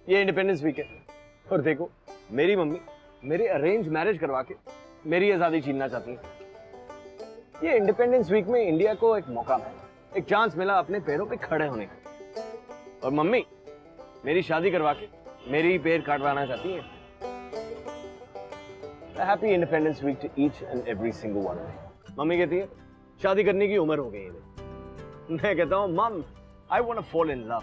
ये independence week है और देखो मेरी मम्मी मेरे अरेंज मैरिज करवा के मेरी आजादी छीनना चाहती है। ये इंडिपेंडेंस वीक में इंडिया को एक मौका मिला, एक चांस मिला अपने पैरों पे खड़े होने का, और मम्मी मेरी शादी करवा के मेरी पैर काटवाना चाहती है। Happy independence week to each and every single one. Mummy कहती है शादी करने की उम्र हो गई है। मैं कहता हूँ mum I want to fall in love.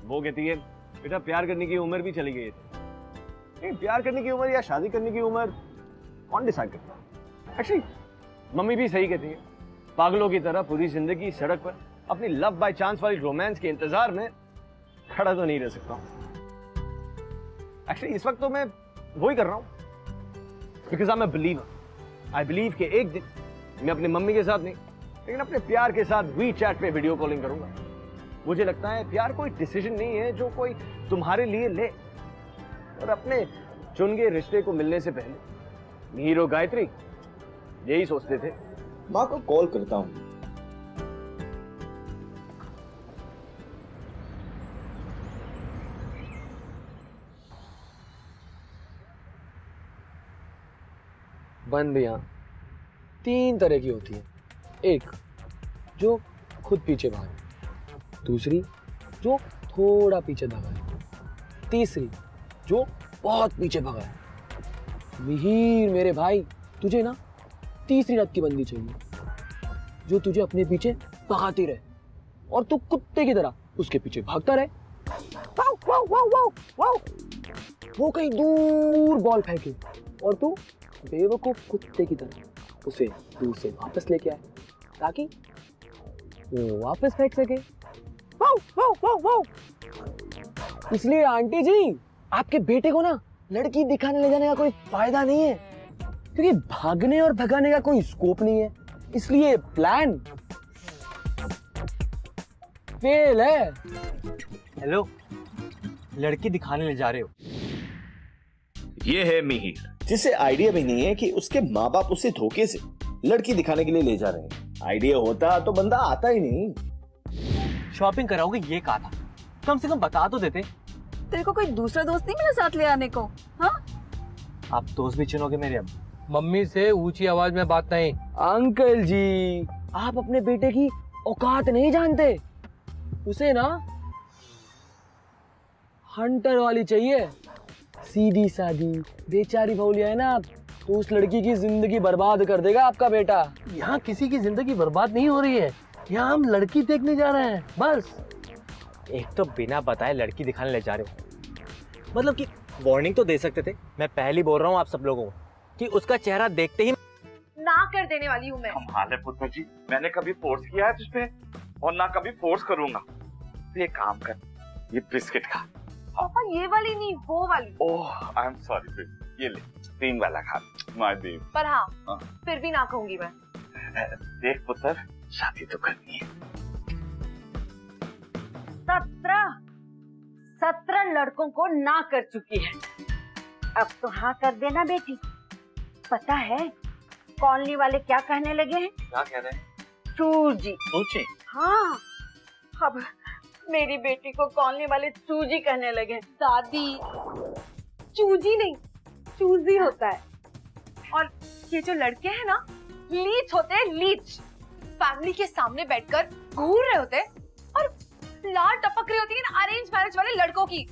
वो कहती है बेटा प्यार करने की उम्र भी चली गई है। प्यार करने की उम्र या शादी करने की उम्र कौन डिसाइड करता है? एक्चुअली मम्मी भी सही कहती है, पागलों की तरह पूरी जिंदगी सड़क पर अपनी लव बाय चांस वाली रोमांस के इंतजार में खड़ा तो नहीं रह सकता हूं। एक्चुअली इस वक्त तो मैं वही कर रहा हूं because I am a believer. I believe कि एक दिन मैं अपनी मम्मी के साथ नहीं लेकिन अपने प्यार के साथ वीचैट पे वीडियो कॉलिंग करूंगा। मुझे लगता है प्यार कोई डिसीजन नहीं है जो कोई तुम्हारे लिए ले, और अपने चुन के रिश्ते को मिलने से पहले मिहिर और गायत्री यही सोचते थे। माँ को कॉल करता हूँ। बंदियां 3 तरह की होती हैं। एक जो खुद पीछे भागे, दूसरी जो थोड़ा पीछे भागा है, तीसरी जो बहुत पीछे भागा है। मिहिर मेरे भाई, तुझे ना तीसरी रथ की बंदी चाहिए जो तुझे अपने पीछे भगाती रहे और तू कुत्ते की तरह उसके पीछे भागता रहे। वाव, वाव, वाव, वाव, वाव। वो कहीं दूर बॉल फेंके और तू बेवकूफ कुत्ते की तरह उसे दूर से वापस लेके आए ताकि वो वापस फेंक सके। वाव, वाव, वाव, वाव। इसलिए आंटी जी आपके बेटे को ना लड़की दिखाने ले जाने का कोई फायदा नहीं है, क्योंकि भागने और भगाने का कोई स्कोप नहीं है। इसलिए प्लान फेल है। हेलो, लड़की दिखाने ले जा रहे हो? ये है मिहिर, जिसे आइडिया भी नहीं है कि उसके माँ बाप उसे धोखे से लड़की दिखाने के लिए ले जा रहे हैं। आइडिया होता तो बंदा आता ही नहीं। शॉपिंग कराओगे ये कहा था, कम से कम बता तो देते। तेरे को कोई दूसरा दोस्त नहीं मिला साथ ले आने को? हाँ, आप दोस्त भी चुनोगे मेरे? अब मम्मी से ऊंची आवाज में बात नहीं। अंकल जी आप अपने बेटे की औकात नहीं जानते। उसे ना हंटर वाली चाहिए, सीधी सादी बेचारी भौलिया है ना आप, तो उस लड़की की जिंदगी बर्बाद कर देगा आपका बेटा। यहाँ किसी की जिंदगी बर्बाद नहीं हो रही है, यहाँ हम लड़की देखने जा रहे हैं बस। एक तो बिना बताए लड़की दिखाने ले जा रहे हो, मतलब कि वार्निंग तो दे सकते थे। मैं पहले बोल रहा हूँ आप सब लोगों को कि उसका चेहरा देखते ही ना कर देने वाली हूँ मैं। कमाल है पुत्र जी, मैंने कभी फोर्स किया है तुझपे और ना कभी फोर्स करूंगा। तो ये काम कर, ये बिस्किट खा। पापा ये वाली नहीं, वो वाली। ओह आई एम सॉरी बेबी, ये ले 3 वाला खा माय बेबी। पर हाँ, फिर भी ना कहूंगी मैं। देख पुत्र, शादी तो करनी है। 17 लड़कों को ना कर चुकी है, अब तो हाँ कर देना बेटी। पता है कॉलोनी वाले क्या कहने लगे हैं? क्या कह रहे हैं? चूजी। चूजी? हाँ, अब मेरी बेटी को कॉलोनी वाले चूजी कहने लगे हैं। दादी, चूजी नहीं चूजी होता है, और ये जो लड़के हैं ना लीच होते हैं, लीच। फैमिली के सामने बैठकर घूर रहे होते और लार टपक रही होती है अरेंज मैरिज वाले लड़कों की।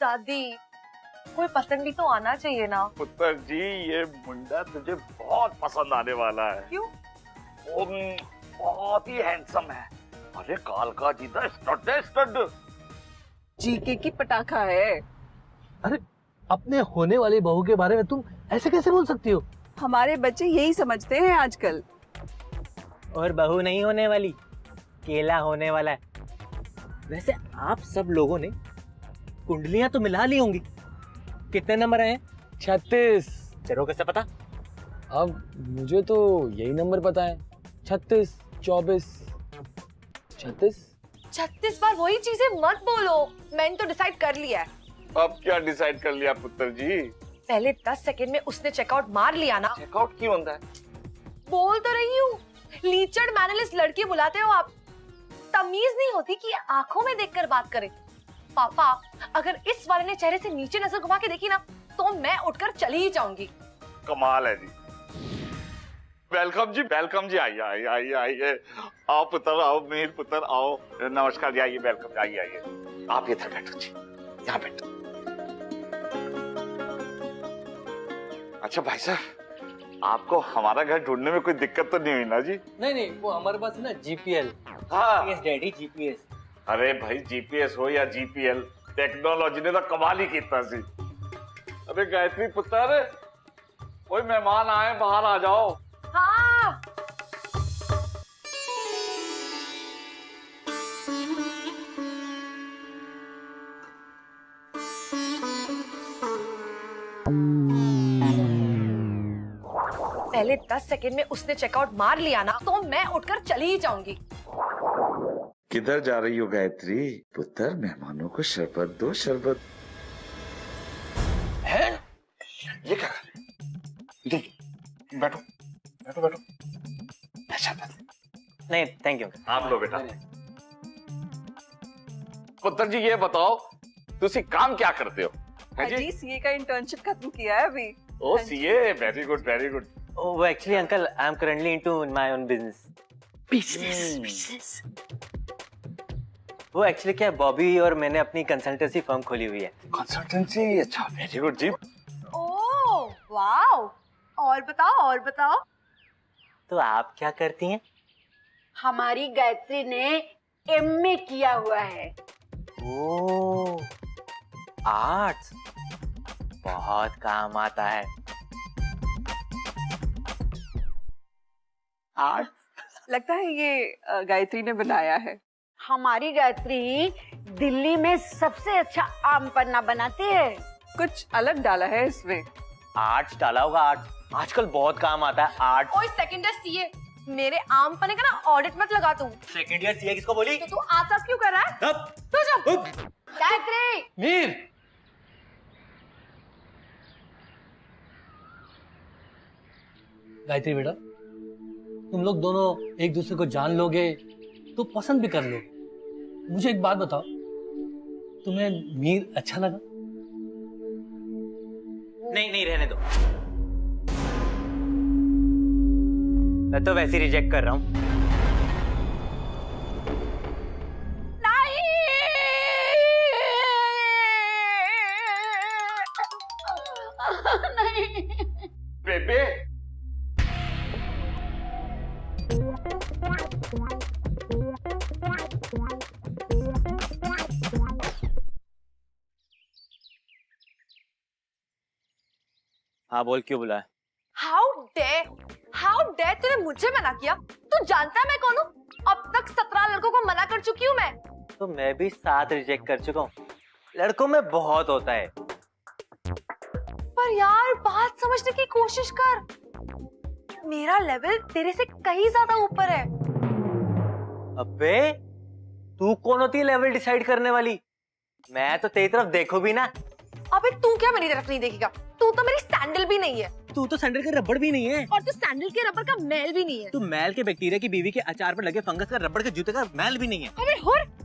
दादी कोई पसंद भी तो आना चाहिए ना। पुत्र जी ये मुंडा तुझे बहुत पसंद आने वाला है। क्यों? वो बहुत ही हैंडसम है। अरे कालका जीता स्टड जीके की पटाखा है। अरे अपने होने वाली बहू के बारे में तुम ऐसे कैसे बोल सकती हो? हमारे बच्चे यही समझते हैं आजकल। और बहू नहीं होने वाली, केला होने वाला है। वैसे आप सब लोगों ने कुंडलियां तो मिला ली होंगी, कितने नंबर हैं? 36। चलो कैसे पता? अब मुझे तो यही नंबर पता है, 36, 24, 36। 36 बार वही चीजें मत बोलो, मैंने तो डिसाइड कर लिया है। अब क्या डिसाइड कर लिया पुत्र जी? पहले 10 सेकंड में उसने चेकआउट मार लिया ना। चेकआउट क्यों होता है? बोल तो रही हूँ, लीचड़ मैनलिस्ट लड़की बुलाते हो आप। तमीज नहीं होती कि आंखों में देखकर बात करे। पापा, अगर इस वाले ने चेहरे से नीचे नजर घुमा के देखी ना तो मैं उठकर चली ही जाऊंगी। कमाल है जी। वेलकम जी, आइए आइए आइए आइए। आओ पुत्र, आओ मीर पुत्र, आओ। नमस्कार जी, आइए, वेलकम, आइए आइए। आप इधर बैठो जी, यहाँ बैठो। अच्छा भाई साहब, आपको हमारा घर ढूंढने में कोई दिक्कत तो नहीं हुई ना जी? नहीं, वो हमारे पास ना जीपीएल। हाँ डैडी, जीपीएस। अरे भाई, जीपीएस हो या जीपीएल, टेक्नोलॉजी ने तो कमाल ही कीता सी। अरे गायत्री पुत्र, कोई मेहमान आए, बाहर आ जाओ। हाँ। पहले 10 सेकंड में उसने चेकआउट मार लिया ना तो मैं उठकर चली ही जाऊंगी। किधर जा रही हो गायत्री? पुत्र, मेहमानों को शरबत दो, शरबत। है? ये क्या कर रहे? बैठो बैठो बैठो। नहीं, थैंक यू। आप लो बेटा। पुत्र जी, ये बताओ, तुसी काम क्या करते हो? जी, सीए का इंटर्नशिप खत्म किया है अभी। Oh CA, very good very good. वो actually uncle, I am currently into my own business. वो एक्चुअली क्या है, बॉबी और मैंने अपनी कंसल्टेंसी फर्म खोली हुई है। कंसल्टेंसी? अच्छा, वेरी गुड जी। ओह वाओ, और बताओ। तो आप क्या करती हैं? हमारी गायत्री ने एमए किया हुआ है। ओह, आर्ट्स बहुत काम आता है। आर्ट्स लगता है ये गायत्री ने बनाया है। हमारी गायत्री दिल्ली में सबसे अच्छा आम पन्ना बनाती है। कुछ अलग डाला है इसमें। आर्ट्स डाला होगा, आर्ट्स आजकल बहुत काम आता है। आर्ट्स। ओए सेकंड ईयर सीए, मेरे आम पन्ने का ना ऑडिट मत लगा तू। सेकंड ईयर सीए किसको बोली? तो तू आता क्यों कर रहा है? तू चुप। गायत्री। मीर, गायत्री बेटा, तुम लोग दोनों एक दूसरे को जान लोगे तो पसंद भी कर लोगे। मुझे एक बात बताओ, तुम्हें मीर अच्छा लगा? नहीं, रहने दो। मैं तो वैसे रिजेक्ट कर रहा हूँ। नहीं। बेबे, हाँ बोल, क्यों बुलाया? हाउ डेयर तूने मुझे मना किया? तू जानता है मैं कौन हूँ? अब तक 17 लड़कों को मना कर चुकी हूँ मैं। तो मैं भी 7 रिजेक्ट कर चुका हूँ। लड़कों में बहुत होता है। पर यार, बात समझने की कोशिश कर। मेरा लेवल तेरे से कहीं ज्यादा ऊपर है। अबे, तू कौन होती है लेवल डिसाइड करने वाली? मैं तो तेरी तरफ देखो भी ना। अबे तू क्या मेरी तरफ नहीं देखेगा? तू तो मेरी सैंडल भी नहीं है। तू तो सैंडल के रबड़ भी नहीं है। और तू सैंडल के रबर का मैल भी नहीं है। तू मैल के बैक्टीरिया की बीवी के अचार पर लगे फंगस का रबड़ के जूते का मैल भी नहीं है।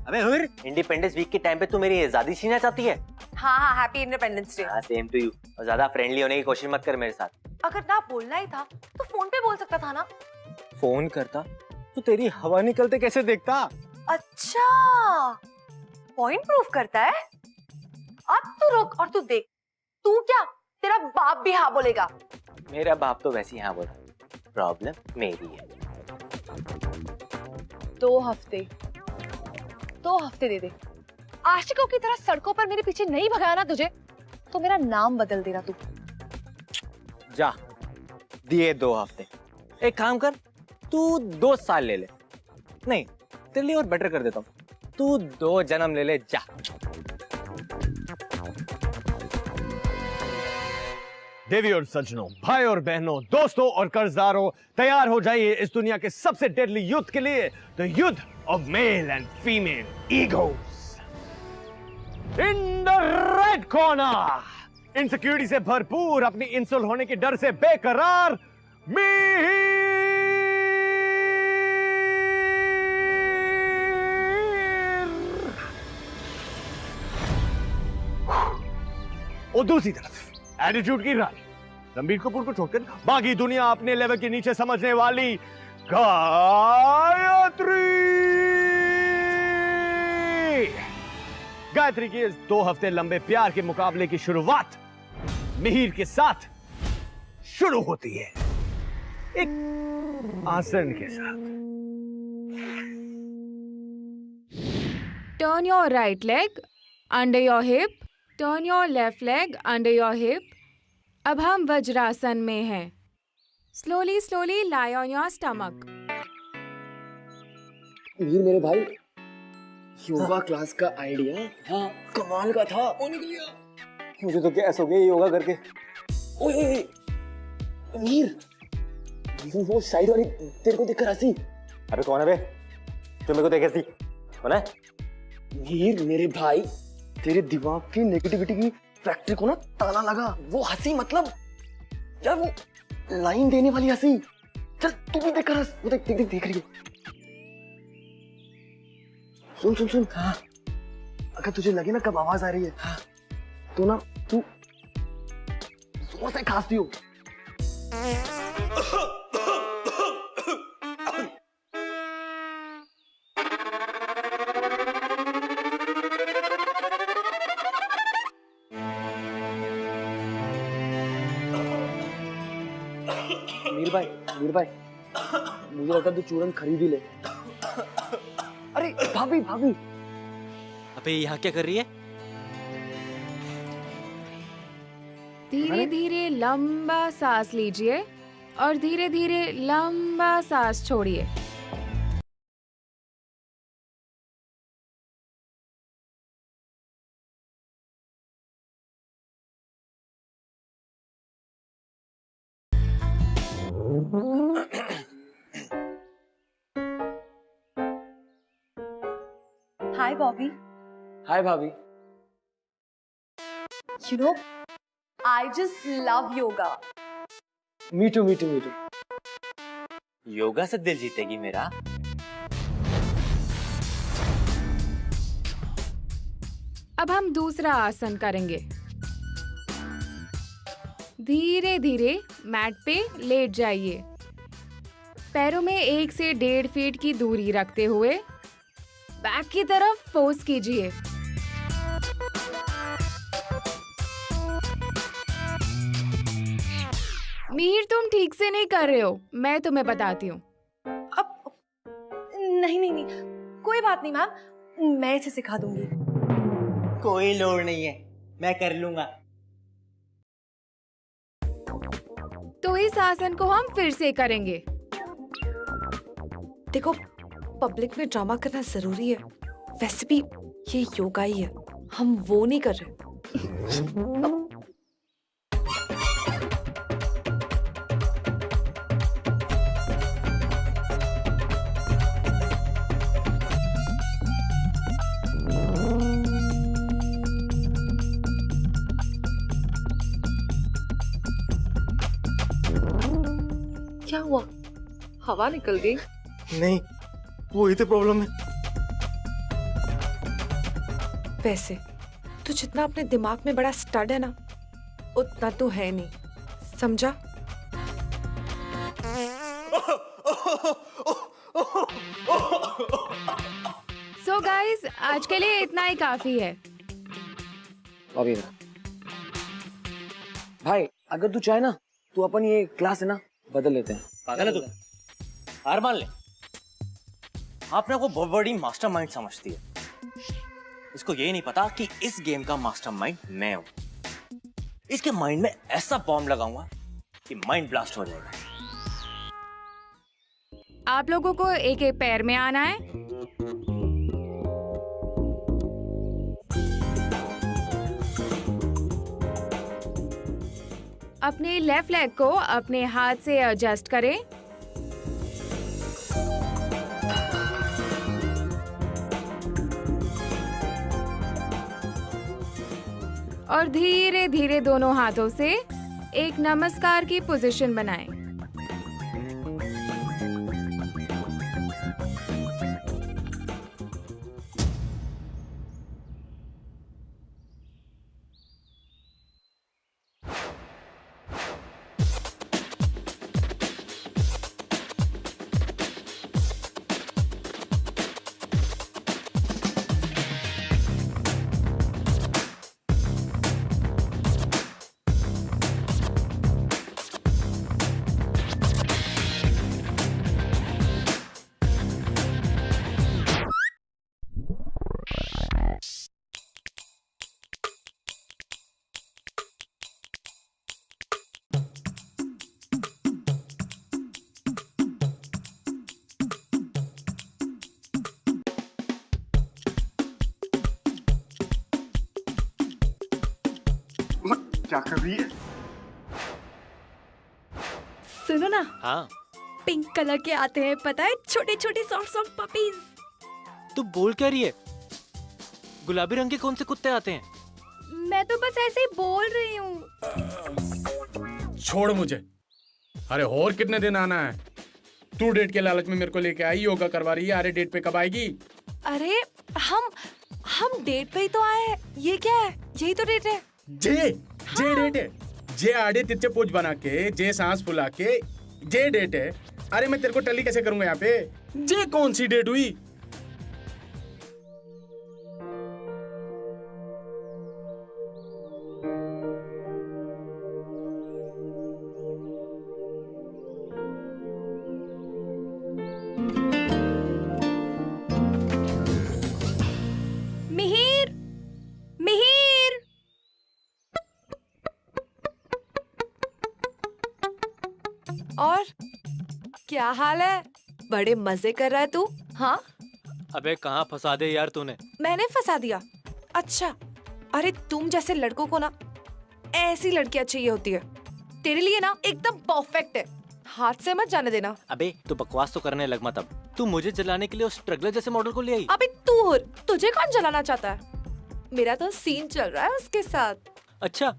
अबे हुर। इंडिपेंडेंस वीक के टाइम पे तू मेरी आजादी छीनना चाहती है? हाँ, हैप्पी इंडिपेंडेंस डे। हाँ, सेम टू यू। और ज्यादा फ्रेंडली होने की कोशिश मत कर मेरे साथ। अगर ना बोलना ही था तो फोन पे बोल सकता था ना। फोन करता तो तेरी हवा निकलते कैसे देखता? अच्छा, पॉइंट प्रूफ करता है। अब तू रुक और तू देख, तू क्या, तेरा बाप भी हाँ बोलेगा। मेरा बाप तो वैसे ही हाँ बोला। प्रॉब्लम मेरी है। 2 हफ्ते दे दे। आशिकों की तरह सड़कों पर मेरे पीछे नहीं भगाया ना तुझे तो मेरा नाम बदल देना तू। जा, दिए 2 हफ्ते। एक काम कर, तू 2 साल ले ले। नहीं, तेरे लिए और बेटर कर देता हूँ, तू 2 जन्म ले ले। जा। देवी और सज्जनों, भाई और बहनों, दोस्तों और कर्जदारों, तैयार हो जाइए इस दुनिया के सबसे डेडली युद्ध के लिए, द युद्ध of male and female egos. In the red corner, insecurity से भरपूर, अपनी इंसल्ट होने के डर से बेकरार मिहिर। और दूसरी तरफ एटीट्यूड की रानी रणबीर कपूर को छोड़कर बाकी दुनिया अपने लेवल के नीचे समझने वाली गायत्री की इस 2 हफ्ते लंबे प्यार के मुकाबले की शुरुआत मिहिर के साथ शुरू होती है, एक आसन के साथ। Turn your right leg under your hip. Turn your left leg under your hip. अब हम वज्रासन में हैं. Slowly, slowly lie on your stomach. Mir मेरे भाई, योगा क्लास का आइडिया हाँ कमाल का था। मुझे तो गैस हो गई योगा करके। ओए ओए मीर, वो साइड वाली तेरे को देखकर हंसी। अबे कौन है बे? तू मेरे को देख हंसी कौन है? मीर मेरे भाई, तेरे दिमाग की नेगेटिविटी की फैक्ट्री को ना ताला लगा। वो हंसी मतलब यार वो लाइन देने वाली हंसी। चल तू भी देखकर हंस। वो देख देख देख रही है। सुन सुन सुन हाँ, अगर तुझे लगे ना कब आवाज आ रही है हाँ, तो ना तू जोर से खांसती हो। मीर भाई मुझे लगता है तू चूरन खरीद ही ले। अरे भाभी भाभी, अबे यहाँ क्या कर रही है? धीरे धीरे लंबा सांस लीजिए और धीरे धीरे लंबा सांस छोड़िए। Hi, Bobby. हाय भाभी। You know, I just love yoga. Me too me too me too. Yoga से दिल जीतेगी मेरा। अब हम दूसरा आसन करेंगे। धीरे धीरे मैट पे लेट जाइए। पैरों में 1 से 1.5 फीट की दूरी रखते हुए बैक की तरफ फोर्स कीजिए। मीर तुम ठीक से नहीं कर रहे हो, मैं तुम्हें बताती हूँ। अब नहीं नहीं नहीं, कोई बात नहीं मैम, मैं इसे सिखा दूंगी। कोई लोड़ नहीं है, मैं कर लूंगा। तो इस आसन को हम फिर से करेंगे। देखो, पब्लिक में ड्रामा करना जरूरी है, वैसे भी ये योगा ही है, हम वो नहीं कर रहे। क्या हुआ? हवा निकल गई? नहीं, वही तो प्रॉब्लम है। वैसे तू जितना अपने दिमाग में बड़ा स्टड है ना, उतना तू है नहीं, समझा? सो गाइस, आज के लिए इतना ही काफी है। अभी भाई अगर तू चाहे ना तो अपन ये क्लास है ना बदल लेते हैं। पागल है तू? हार मान ले। आपने को बहुत बड़ी मास्टरमाइंड समझती है। इसको ये नहीं पता कि इस गेम का मास्टरमाइंड मैं हूं। इसके माइंड में ऐसा बॉम्ब लगाऊंगा कि माइंड ब्लास्ट हो जाएगा। आप लोगों को एक एक पैर में आना है। अपने लेफ्ट लेग को अपने हाथ से एडजस्ट करें। और धीरे धीरे दोनों हाथों से एक नमस्कार की पोजीशन बनाएं। क्या कर रही है? सुनो ना, हाँ, पिंक कलर के आते हैं, पता है, छोटे छोटे सॉफ्ट सॉफ्ट पपीज। तू बोल क्या रही है? गुलाबी रंग के कौन से कुत्ते आते हैं? मैं तो बस ऐसे ही बोल रही हूँ। छोड़ मुझे। अरे और कितने दिन आना है? तू डेट के लालच में मेरे को लेके आई, योगा करवा रही है। अरे डेट पे कब आएगी? अरे हम डेट पे ही तो आए हैं। ये क्या है? यही तो डेट है। जे डेट है। जे आड़े तिरछे पोज बना के, जे सांस फुला के, जे डेट है। अरे मैं तेरे को टली कैसे करूंगा यहाँ पे? जे कौन सी डेट हुई? मिहिर, मिहिर। और क्या हाल है? बड़े मजे कर रहा है तू? हाँ, अबे कहाँ फंसा दे यार तूने। मैंने फंसा दिया? अच्छा, अरे तुम जैसे लड़कों को ना ऐसी लड़कियां चाहिए होती है। तेरे लिए ना एकदम परफेक्ट है, हाथ से मत जाने देना। अबे तू बकवास तो करने लग मत अब। तू मुझे जलाने के लिए उस स्ट्रगलर जैसे मॉडल को ले आई। अबे तू हुर, तुझे कौन जलाना चाहता है? मेरा तो सीन चल रहा है उसके साथ। अच्छा,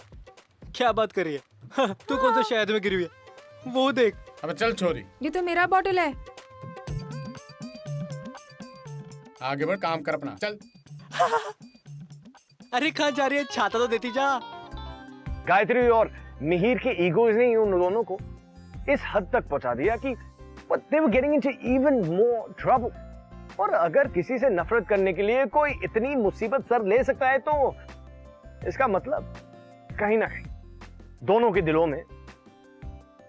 क्या बात कर रही है? तू कौन सा शहद में गिरी हुई है? वो देख। अब चल छोरी, ये तो मेरा बॉटल है। आगे बढ़, काम कर अपना, चल। अरे कहाँ जा रही है? छाता तो देती जा। गायत्री और मिहिर के ईगोज ने उन दोनों को इस हद तक पहुंचा दिया कि they were getting into even more trouble। और अगर किसी से नफरत करने के लिए कोई इतनी मुसीबत सर ले सकता है, तो इसका मतलब कहीं ना कहीं दोनों के दिलों में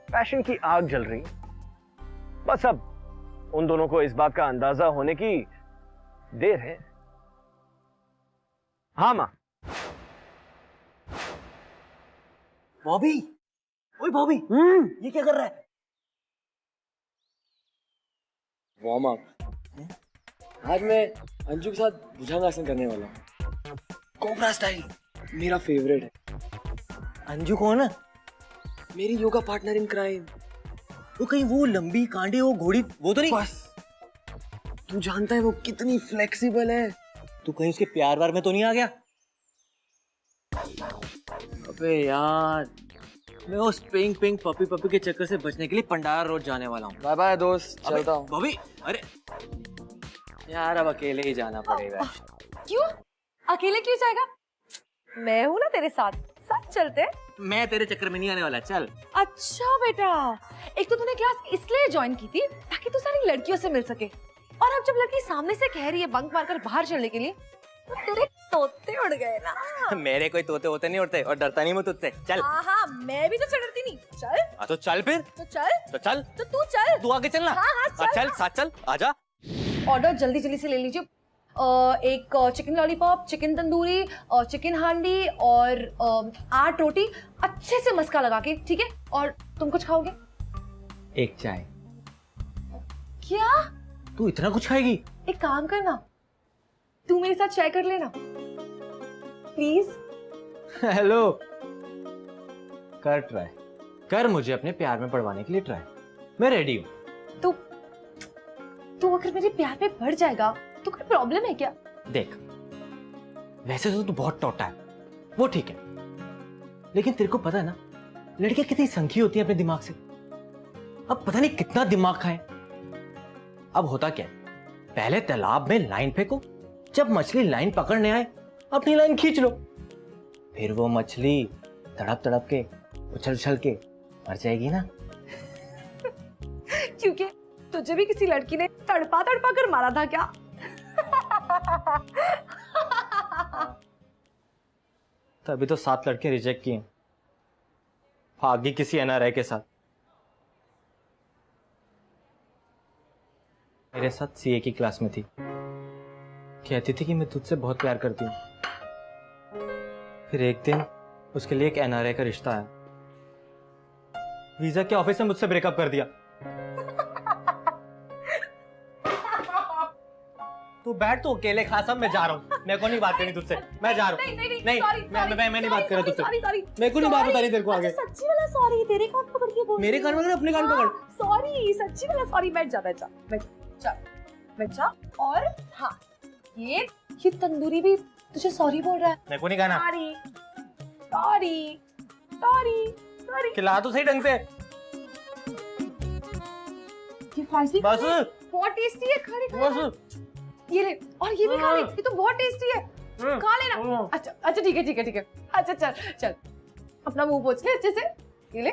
पैशन की आग जल रही है। बस अब उन दोनों को इस बात का अंदाजा होने की देर है। हाँ मां। बॉबी, ओए बॉबी, ये क्या कर रहा है? Warm up. आज मैं अंजू के साथ भुजंगासन करने वाला हूँ। कोबरा स्टाइल मेरा फेवरेट है। अंजू कौन है? मेरी योगा पार्टनर इन क्राइम। वो कहीं वो लंबी कांडे वो घोड़ी वो तो नहीं? बस तू जानता है वो कितनी फ्लेक्सिबल है। तू कहीं उसके प्यार वार में तो नहीं आ गया? अबे यार, मैं उस पिंक पिंक पपी पपी के चक्कर से बचने के लिए पंडारा रोड जाने वाला हूँ। बाय बाय दोस्त, चलता हूँ। बॉबी, अरे यार अब अकेले ही जाना पड़ेगा। क्यों? अकेले क्यों जाएगा? मैं हूँ ना तेरे साथ, साथ चलते। मैं तेरे चक्कर में नहीं आने वाला, चल। अच्छा बेटा, एक तो तूने क्लास इसलिए ज्वाइन की थी ताकि तू सारी लड़कियों से मिल सके, और अब जब लड़की सामने से कह रही है बंक मारकर बाहर चलने के लिए, तो तेरे तोते उड़ गए ना। मेरे कोई तोते होते नहीं उड़ते, और डरता नहीं मैं तुझसे, चल। हाँ, मैं भी तो डरती नहीं। चल। हाँ तो चल फिर। तो चल। तो चल। तो तू चल। तू आगे चलना। हाँ, चल, साथ चल, आजा। ऑर्डर जल्दी जल्दी से ले लीजिए। एक chicken lollipop, chicken tandoori, chicken हांडी और 8 रोटी अच्छे से मस्का लगा के, ठीक है? और तुम कुछ खाओगे? एक चाय। क्या? तू इतना कुछ खाएगी? एक काम करना, तू मेरे साथ चाय कर लेना प्लीज। हेलो, कर ट्राई कर, मुझे अपने प्यार में पड़वाने के लिए ट्राई, मैं रेडी हूँ। तू अगर मेरे प्यार में पड़ जाएगा तो कोई प्रॉब्लम है क्या? देख, वैसे तो तू बहुत टोटा है, वो ठीक है, लेकिन तेरे को पता है ना लड़कियां कितनी संखी होती है अपने दिमाग से। अब पता नहीं कितना दिमाग खाए। अब होता क्या है, पहले तालाब में लाइन फेंको, जब मछली लाइन पकड़ने आए अपनी लाइन खींच लो, फिर वो मछली तड़प तड़प के उछल उछल के मर जाएगी ना। क्योंकि तुझे भी किसी लड़की ने तड़पा तड़पा कर मारा था क्या? तभी तो 7 लड़के रिजेक्ट किए, भागी किसी एनआरआई के साथ। मेरे साथ सीए की क्लास में थी, कहती थी कि मैं तुझसे बहुत प्यार करती हूँ। फिर एक दिन उसके लिए एक एनआरआई का रिश्ता आया, वीजा के ऑफिस में मुझसे ब्रेकअप कर दिया। तू बैठ, तो अकेले खा, सब मैं जा रहा हूँ। मेरे को नहीं बात करनी तुझसे, मैं जा रहा हूँ। नहीं, मैं नहीं बात कर रहा तुझसे। मेरे को नहीं बात बतानी तेरे को आगे। सच्ची वाला सॉरी, तेरे कान पकड़ के बोल। मेरे कान पकड़, अपने कान पकड़। सॉरी, सच्ची वाला सॉरी। बैठ जा, और हाँ, ये तंदूरी भी तुझे सॉरी बोल रहा है। मेरे को नहीं कहना। सॉरी। खिला तो सही ढंग से। ये फ्राइज भी बस बहुत टेस्टी है, खा ले। बस ये ले, और ये भी खा ले, ये तो बहुत टेस्टी है, खा लेना। अच्छा ठीक है। अच्छा चल अपना मुंह पोंछ ले अच्छे से। ये ले।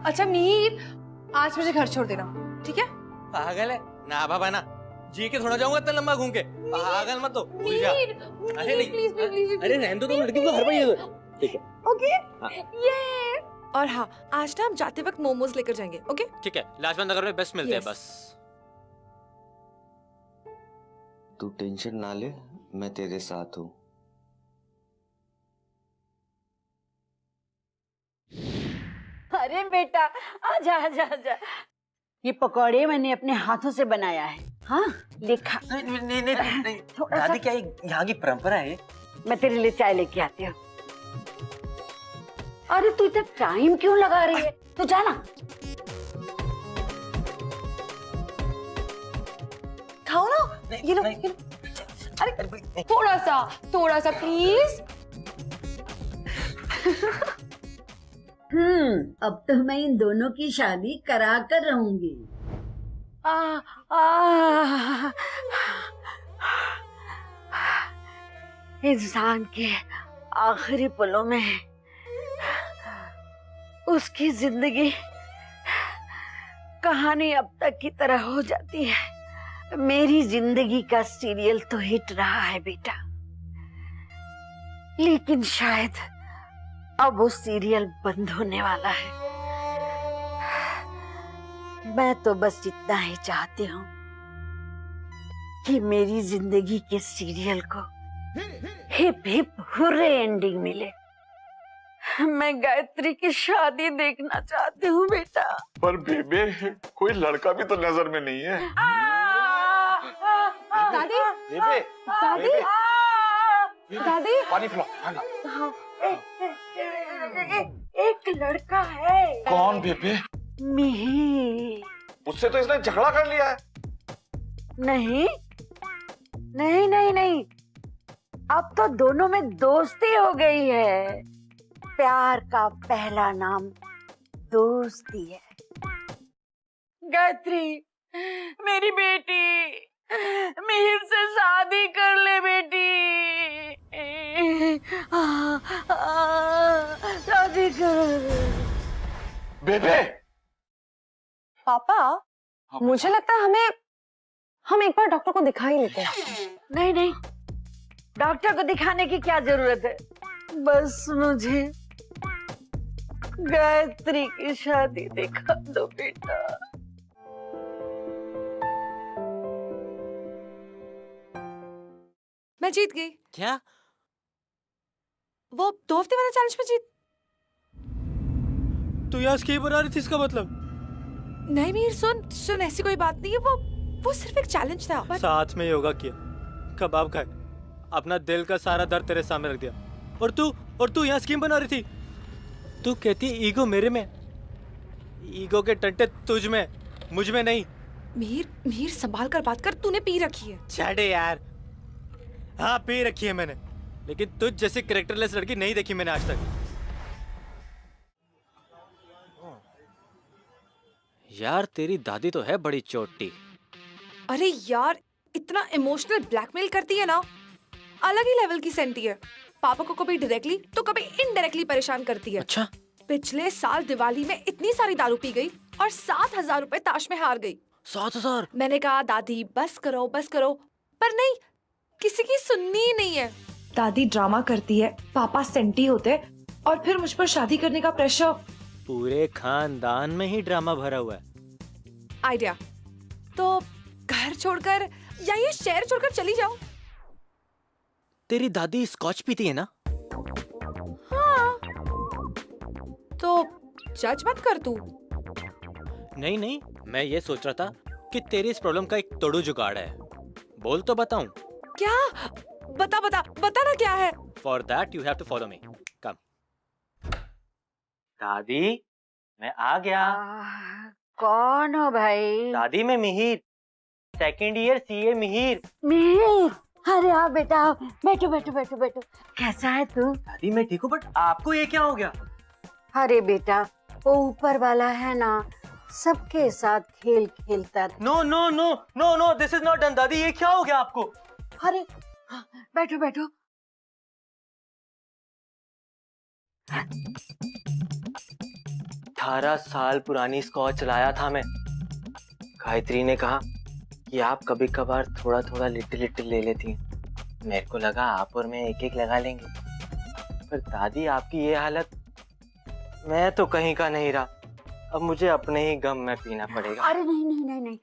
अच्छा मीर, आज मुझे घर छोड़ देना, ठीक है? पागल है ना बाबा ना, जी के थोड़ा जाऊंगा इतना लंबा घूम के। पागल मत हो। अरे नहीं प्लीज। अरे रहने दो, तुम लड़की को हर बार ये ठीक है। ओके ये। और हाँ, आज ना हम जाते वक्त मोमोज लेकर जाएंगे। ओके ठीक है, लाजपत नगर में बेस्ट मिलते हैं बस। तू टेंशन ना ले, मैं तेरे साथ हूँ। अरे बेटा, आजा। ये पकौड़े मैंने अपने हाथों से बनाया है। हाँ, लिखा। नहीं दादी, क्या यहाँ की परंपरा है? मैं तेरे लिए चाय लेके आती हूँ। अरे तू इतना टाइम क्यों लगा रही है? तू जाना। खाओ ना, ये लो। अरे थोड़ा सा प्लीज। अब तो मैं इन दोनों की शादी करा कर रहूंगी। इंसान के आखिरी पलों में उसकी जिंदगी कहानी अब तक की तरह हो जाती है। मेरी जिंदगी का सीरियल तो हिट रहा है बेटा, लेकिन शायद अब वो सीरियल बंद होने वाला है। मैं तो बस इतना ही चाहती हूँ कि मेरी जिंदगी के सीरियल को हिप हिप हुर्रे एंडिंग मिले। मैं गायत्री की शादी देखना चाहती हूँ बेटा। पर बेबे, कोई लड़का भी तो नजर में नहीं है। दादी पानी पिलाओ। एक लड़का है। कौन बेबे? मिहिर। उससे तो इसने झगड़ा कर लिया है। नहीं, अब तो दोनों में दोस्ती हो गई है। प्यार का पहला नाम दोस्ती है। गायत्री, मेरी बेटी, मिहिर से शादी कर ले बेटी। शादी कर। बेबे। पापा, मुझे लगता है हम एक बार डॉक्टर को दिखा ही लेते हैं। नहीं, डॉक्टर को दिखाने की क्या जरूरत है? बस मुझे गायत्री की शादी दिखा दो बेटा। मैं जीत गई। क्या? वो 2 हफ्ते वाला चैलेंज में जीत। तू यहाँ स्कीम बना रही थी, इसका मतलब? नहीं मीर, सुन ऐसी कोई बात नहीं है। वो सिर्फ एक चैलेंज था। साथ में योगा किया, कबाब खाए, अपना दिल का सारा दर्द तेरे सामने रख दिया, और तू यहाँ स्कीम बना रही थी। तू कहती ईगो मेरे में, ईगो के टंटे तुझ में, मुझ में नहीं। मीर संभाल कर बात कर, तूने पी रखी है। छाड़े यार। हाँ पी रखी है मैंने, लेकिन तुझ जैसी कैरेक्टरलेस लड़की नहीं देखी मैंने आज तक। यार तेरी दादी तो है बड़ी चोटी। अरे यार, इतना इमोशनल ब्लैकमेल करती है ना, अलग ही लेवल की सेंटी है। पापा को कभी डायरेक्टली तो कभी इनडायरेक्टली परेशान करती है। अच्छा? पिछले साल दिवाली में इतनी सारी दारू पी गई और 7,000 रुपए ताश में हार गई। 7,000? मैंने कहा दादी बस करो, पर नहीं, किसी की सुननी ही नहीं है। दादी ड्रामा करती है, पापा सेंटी होते और फिर मुझ पर शादी करने का प्रेशर पूरे खानदान में ही ड्रामा भरा हुआ है। आइडिया। तो घर छोड़कर या ये शहर छोड़कर चली जाओ। तेरी दादी स्कॉच पीती है ना? हाँ। तो जज मत कर तू। नहीं नहीं, मैं ये सोच रहा था कि तेरी इस प्रॉब्लम का एक तोड़ू जुगाड़ है। बोल तो बताऊं? क्या? बता बता बता ना क्या है। For that you have to follow me. Come. दादी मैं आ गया। कौन हो भाई? दादी मैं Mihir, second year CA Mihir. Mihir, अरे आओ बेटा आओ, बैठो बैठो बैठो बैठो। कैसा है तू? दादी मैं ठीक हूँ, बट आपको ये क्या हो गया? अरे बेटा, वो ऊपर वाला है ना, सबके साथ खेल खेलता था। No no no no no, this is not done. दादी ये क्या हो गया आपको? अरे बैठो बैठो। 18 साल पुरानी स्कॉच लाया था मैं। गायत्री ने कहा कि आप कभी कभार थोड़ा थोड़ा लिटिल लिटिल ले लेती हैं। मेरे को लगा आप और मैं एक एक लगा लेंगे, पर दादी आपकी ये हालत, मैं तो कहीं का नहीं रहा। अब मुझे अपने ही गम में पीना पड़ेगा। अरे नहीं नहीं नहीं नहीं,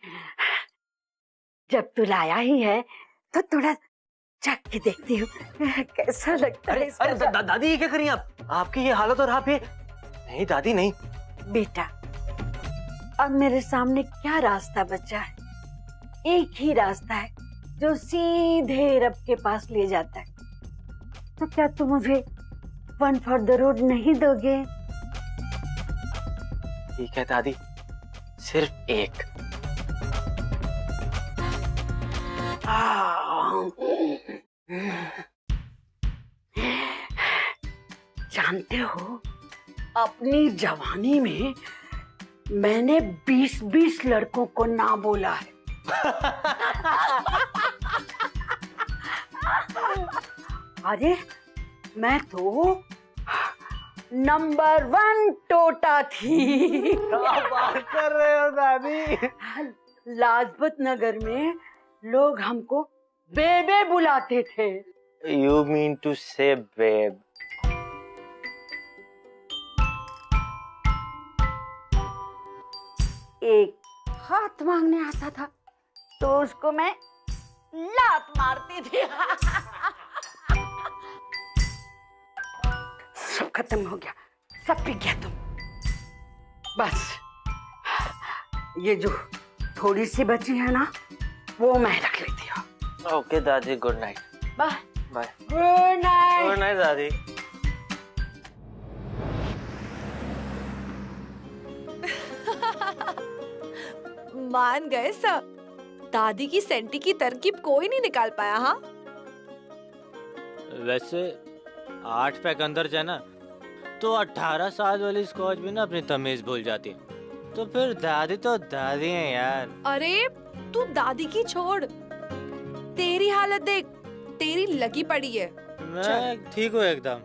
जब तू लाया ही है तो थोड़ा चख के देखती हूँ कैसा लगता है। अरे दादी ये क्या करी आप? आपकी ये हालत और आप ये। नहीं दादी नहीं। बेटा, अब मेरे सामने क्या रास्ता बचा है? एक ही रास्ता है जो सीधे रब के पास ले जाता है। तो क्या तुम मुझे वन फॉर द रोड नहीं दोगे? ठीक है दादी, सिर्फ एक। जानते हो, अपनी जवानी में मैंने 20-20 लड़कों को ना बोला है। अरे मैं तो नंबर 1 टोटा थी। क्या बात कर रहे हो दादी? लाजपत नगर में लोग हमको बेबे बुलाते थे। You mean to say babe? एक हाथ मांगने आता था तो उसको मैं लात मारती थी। सब खत्म हो गया, सब पी गया तुम। बस ये जो थोड़ी सी बची है ना, वो मैं रख लेती हूँ। ओके दादी, good night. Bye bye. Good night. Good night दादी। मान गए सब। दादी की सेंटी की तरकीब कोई नहीं निकाल पाया। हाँ वैसे 8 पैक अंदर जाए ना तो 18 साल वाली स्कॉच भी ना अपनी तमीज भूल जाती है। तो फिर दादी तो दादी है यार। अरे तू दादी की छोड़, तेरी हालत देख, तेरी लगी पड़ी है। मैं ठीक हूँ एकदम।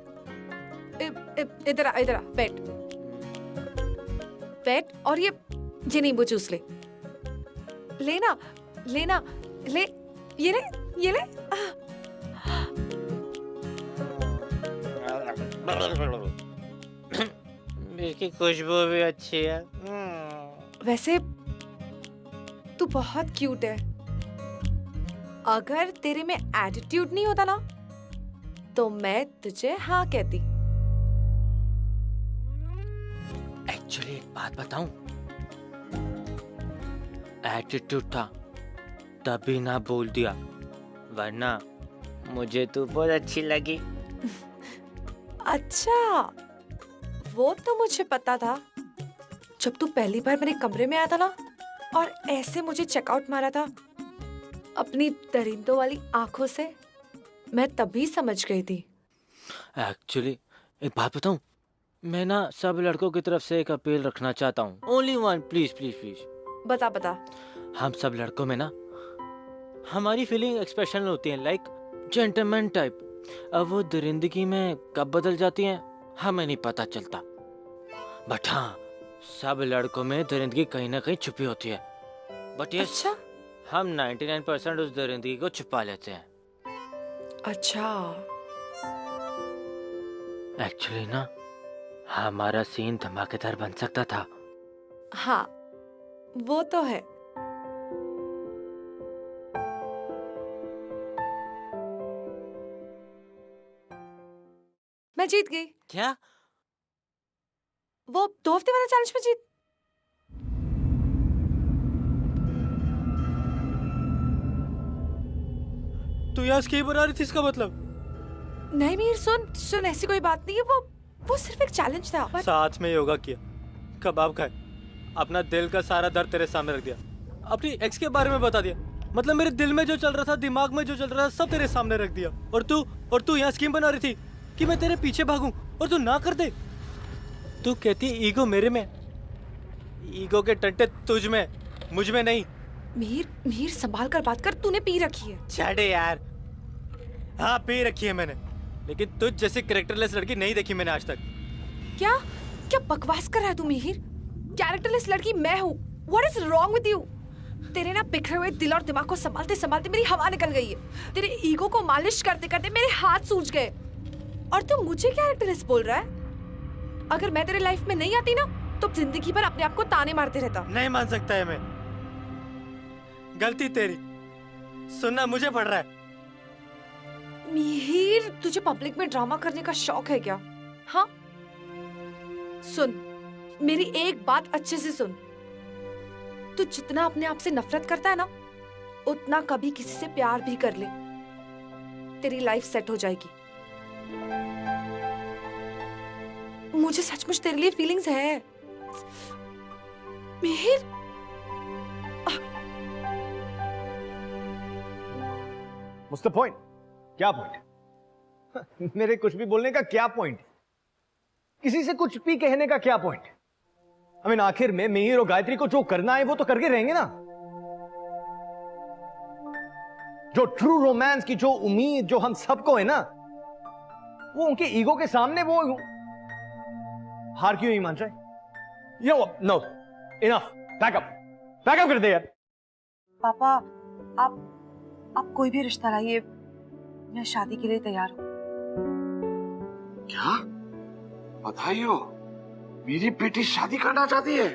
इधर आ, बैठ बैठ और ये नींबू जूस ले। लेना लेना ले, ये ले। इसकी खुशबू भी अच्छी है। वैसे तू बहुत क्यूट है। अगर तेरे में एटीट्यूड नहीं होता ना तो मैं तुझे हाँ कहती। एक्चुअली एक बात बताऊं, एटीट्यूड था तभी ना बोल दिया, वरना मुझे तू बहुत अच्छी लगी। अच्छा, वो तो मुझे पता था। जब तू पहली बार मेरे कमरे में आया था ना और ऐसे मुझे चेकआउट मारा था अपनी दरिंदों वाली आंखों से, मैं तभी समझ गई थी। एक्चुअली एक बात बताऊं, मैं ना सब लड़कों की तरफ से एक अपील रखना चाहता हूँ। Only one, please please please. बता। हम सब लड़कों में ना हमारी फीलिंग एक्सप्रेशन होती है, लाइक जेंटलमैन टाइप। अब वो दरिंदगी में कब बदल जाती हैं हमें नहीं पता चलता। बट हाँ, सब लड़कों में दरिंदगी कहीं ना कहीं छुपी होती है। बट यस, अच्छा? हम 99% उस दरिंदगी को छुपा लेते हैं। अच्छा। एक्चुअली ना हमारा सीन धमाकेदार बन सकता था। हाँ, वो तो है। मैं जीत गई। क्या? वो 2 हफ्ते वाला चैलेंज में जीत। तू यहाँ स्कीम बना रही थी, इसका मतलब? नहीं मीर, सुन ऐसी कोई बात नहीं है। वो सिर्फ एक चैलेंज था। साथ में योगा किया, कबाब खाए, अपना दिल का सारा दर्द तेरे सामने रख दिया, अपनी एक्स के बारे में बता दिया। मतलब मेरे दिल में जो चल रहा था, दिमाग में जो चल रहा था, सब तेरे सामने रख दिया। और तू यहाँ स्कीम बना रही थी कि मैं तेरे पीछे भागूं और तू ना कर दे। तू कहती ईगो मेरे में, ईगो के टंटे तुझ में, मुझ में नहीं। मीर संभाल कर बात कर, तूने पी रखी है। छाड़े यार। हाँ पी रखी है मैंने, लेकिन तुझ जैसी कैरेक्टरलेस लड़की नहीं देखी मैंने आज तक। क्या बकवास कर रहा है तू मीर? कैरेक्टरलेस लड़की मैं हूँ। What is wrong with you? तेरे ना बिखरे हुए दिल और दिमाग को संभालते संभालते मेरी हवा निकल गई है। तेरे ईगो को मालिश करते करते मेरे हाथ सूज गए, और तू मुझे कैरेक्टरलेस बोल रहा है? अगर मैं तेरे लाइफ में नहीं आती ना, तो जिंदगी भर अपने आप को ताने मारते रहता। नहीं मान सकता है मैं, गलती तेरी। सुनना मुझे पड़ रहा है। मिहिर, तुझे पब्लिक में ड्रामा करने का शौक है क्या? हाँ, सुन मेरी एक बात अच्छे से सुन। तू जितना अपने आप से नफरत करता है ना, उतना कभी किसी से प्यार भी कर ले, तेरी लाइफ सेट हो जाएगी। मुझे सचमुच तेरे लिए फीलिंग्स है मिहिर। What's the point? क्या पॉइंट? मेरे कुछ भी बोलने का क्या पॉइंट? किसी से कुछ भी कहने का क्या पॉइंट? I mean, आखिर में मिहिर और गायत्री को जो करना है वो तो करके रहेंगे ना। जो ट्रू रोमांस की जो उम्मीद जो हम सबको है ना, वो उनके ईगो के सामने वो हार क्यों नहीं मान रहे? नो, इनफ, बैकअप कर दे यार। पापा, आप कोई भी रिश्ता लाइए, मैं शादी के लिए तैयार हूँ। क्या? बधाई हो, मेरी बेटी शादी करना चाहती है।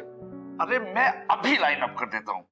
अरे मैं अभी लाइन अप कर देता हूँ।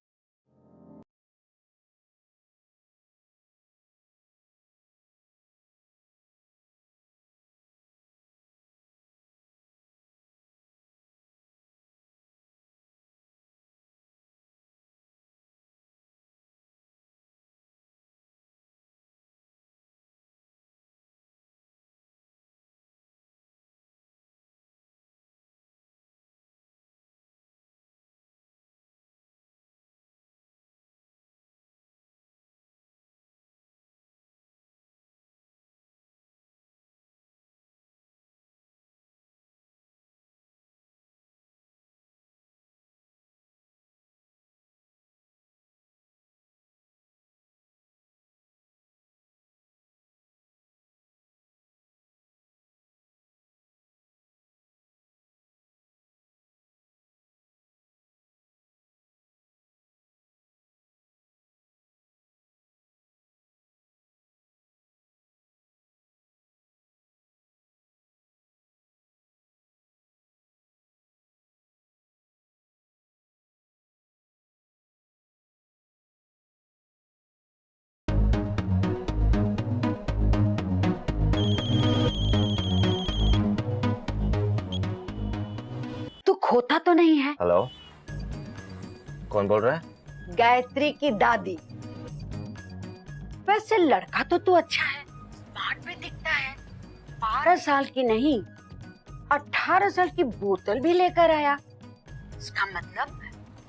तू खोता तो नहीं है? हेलो, कौन बोल रहा है? गायत्री की दादी। वैसे लड़का तो तू अच्छा है, स्मार्ट भी दिखता है। 12 साल की नहीं, 18 साल की बोतल भी लेकर आया। इसका मतलब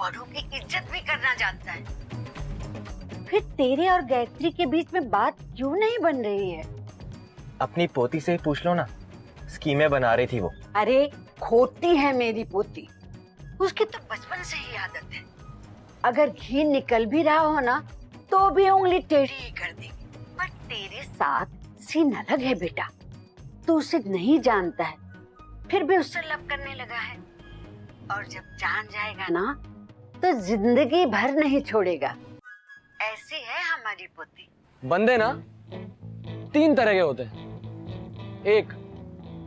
बड़ों की इज्जत भी करना जानता है। फिर तेरे और गायत्री के बीच में बात क्यों नहीं बन रही है? अपनी पोती से ही पूछ लो ना, स्कीमें बना रही थी वो। अरे खोती है मेरी पोती, उसकी तो बचपन से ही आदत है। अगर घी निकल भी रहा हो ना, तो भी उंगली टेढ़ी ही कर देगी। पर तेरे साथ सीन अलग है बेटा, तू उसे नहीं जानता है, फिर भी उससे लव करने लगा है। और जब जान जाएगा ना, तो जिंदगी भर नहीं छोड़ेगा। ऐसी है हमारी पोती। बंदे ना 3 तरह के होते हैं। एक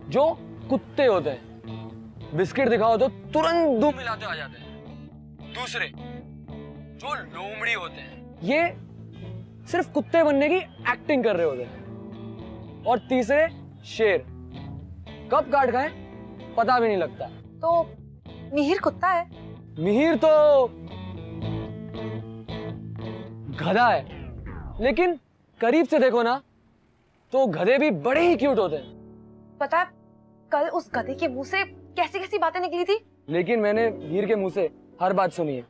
जो कुत्ते होते हैं, बिस्किट दिखाओ तो तुरंत दो मिलाते आ जाते हैं। दूसरे जो लोमड़ी होते हैं, ये सिर्फ कुत्ते बनने की एक्टिंग कर रहे होते हैं। और तीसरे शेर, कब काट खाए पता भी नहीं लगता। तो मिहिर कुत्ता है? मिहिर तो गधा है, लेकिन करीब से देखो ना तो गधे भी बड़े ही क्यूट होते हैं। पता है कल उस गधे के मुंह से कैसी कैसी बातें निकली थी। लेकिन मैंने मिहिर के मुंह से हर बात सुनी है,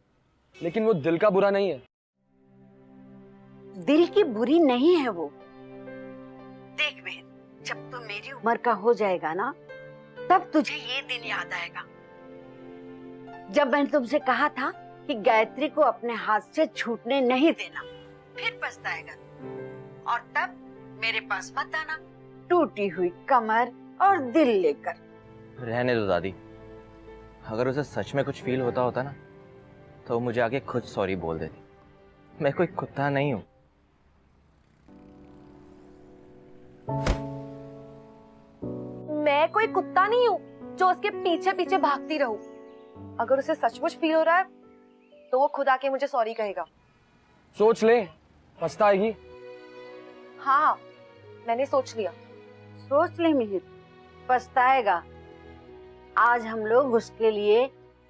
लेकिन वो दिल का बुरा नहीं है। दिल की बुरी नहीं है वो। देख मिहिर, जब तू मेरी उम्र का हो जाएगा ना, तब तुझे ये दिन याद आएगा जब मैंने तुमसे कहा था कि गायत्री को अपने हाथ से छूटने नहीं देना। फिर पछताएगा और तब मेरे पास मत आना टूटी हुई कमर और दिल लेकर। रहने दो दादी, अगर उसे सच में कुछ फील होता ना तो मुझे आके खुद सॉरी बोल देती। मैं कोई कुत्ता नहीं हूं। मैं कोई कुत्ता नहीं हूँ जो उसके पीछे पीछे भागती रहूं। अगर उसे सचमुच फील हो रहा है तो वो खुद आके मुझे सॉरी कहेगा। सोच ले, पछताएगी। हाँ, मैंने सोच लिया। सोच ले मिहिर, पछताएगा। आज हम लोग उसके लिए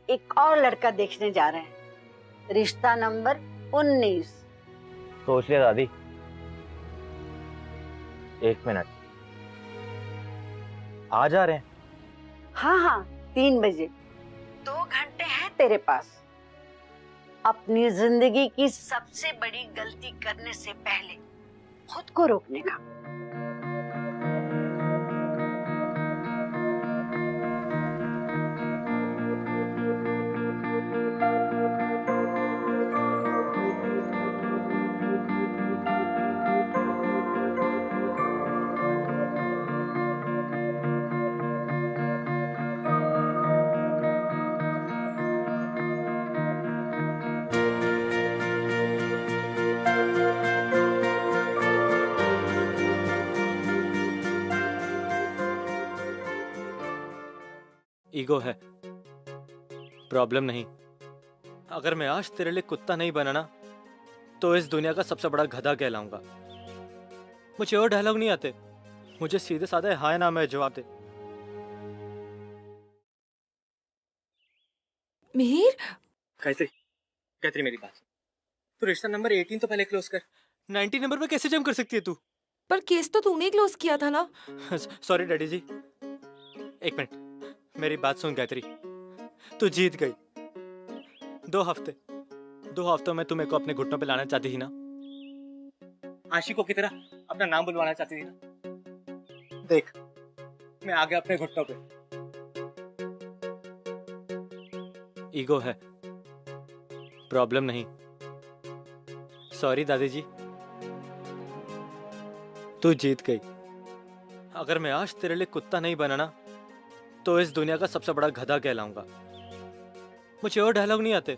एक और लड़का देखने जा रहे हैं, रिश्ता नंबर 19। सोच लिया दादी। एक मिनट, आ जा रहे हैं? हाँ हाँ, 3 बजे। 2 घंटे हैं तेरे पास अपनी जिंदगी की सबसे बड़ी गलती करने से पहले खुद को रोकने का। ईगो है, प्रॉब्लम नहीं। अगर मैं आज तेरे लिए कुत्ता नहीं बना ना तो इस दुनिया का सबसे बड़ा गधा कहलाऊंगा। मुझे और डायलॉग नहीं आते, मुझे सीधे साधे हाय ना में जवाब दे। मिहिर, गायत्री मेरी बात सुन। तू रिश्ता नंबर 18 तो पहले क्लोज कर। 90 नंबर पे कैसे जम कर सकती है तू? पर केस तो तूने क्लोज किया था ना। सॉरी डैडी जी। एक मिनट, मेरी बात सुन गायत्री, तू जीत गई। 2 हफ्तों में तुम्हें को अपने घुटनों पे लाना चाहती थी ना, आशिकों की तरह अपना नाम बुलवाना चाहती थी ना। देख, मैं आ गया अपने घुटनों पे। ईगो है, प्रॉब्लम नहीं। सॉरी दादी जी, तू जीत गई। अगर मैं आज तेरे लिए कुत्ता नहीं बना ना तो इस दुनिया का सबसे बड़ा गधा कहलाऊंगा। मुझे और डायलॉग नहीं आते,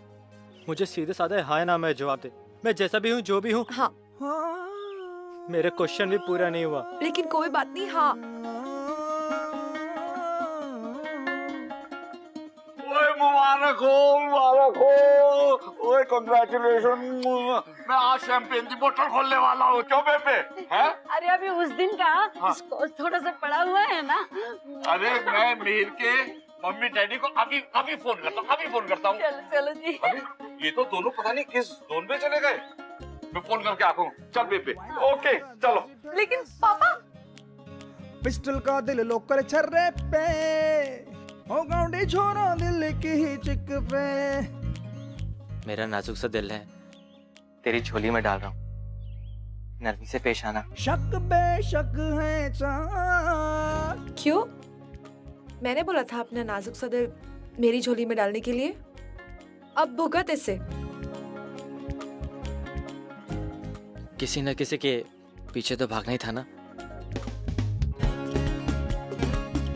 मुझे सीधे साधे हाय ना में जवाब दे। मैं जैसा भी हूँ, जो भी हूँ। हाँ। मेरे क्वेश्चन भी पूरा नहीं हुआ। लेकिन कोई बात नहीं। हाँ, मुबारक हो। ओए कांग्रेचुलेशन। मैं आज शैंपेन की बोतल खोलने वाला हूँ। क्यों बेबे? हैं? अरे अभी उस दिन का इसको थोड़ा सा पड़ा हुआ है ना। अरे मैं मीर के मम्मी डैडी को अभी फोन करता हूँ। चलो जी। अरे ये तो दोनों पता नहीं किस जोन में चले गए। मैं फोन करके आता हूँ। चल बेबे। ओके चलो। लेकिन पापा, पिस्टल का दिल लोकर छर्रे पे, ओ गाउंडी छोरा दिल की ही चिक पे। मेरा नाजुक सा दिल है, तेरी झोली में डाल रहा हूँ, नरमी से पेश आना। शक बेशक है चाँद। क्यों? मैंने बोला था अपना नाजुक सा दिल मेरी झोली में डालने के लिए। अब भुगत इससे। किसी न किसी के पीछे तो भागना ही था ना।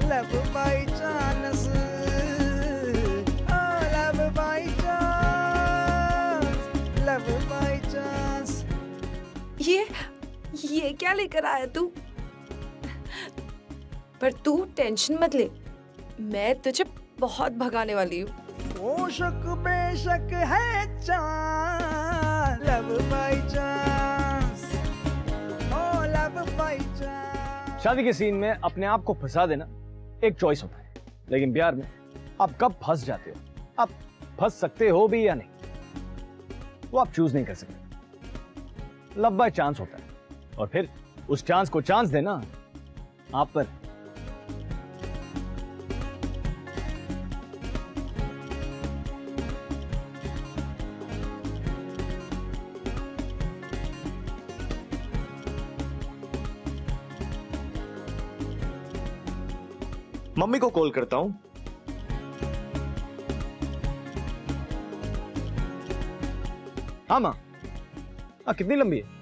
Love by chance, oh love by chance, love by chance। ये क्या लेकर आया तू? पर तू टेंशन मत ले, मैं तुझे बहुत भगाने वाली हूँ। ओ शक बेशक है चांस, लव बाय चांस, ओ लव बाय चांस। शादी के सीन में अपने आप को फंसा देना एक चॉइस होता है, लेकिन प्यार में आप कब फंस जाते हो, आप फंस सकते हो भी या नहीं, वो आप चूज नहीं कर सकते। लव बाय चांस होता है और फिर उस चांस को चांस देना आप पर। मम्मी को कॉल करता हूं। हाँ माँ, कितनी लंबी है?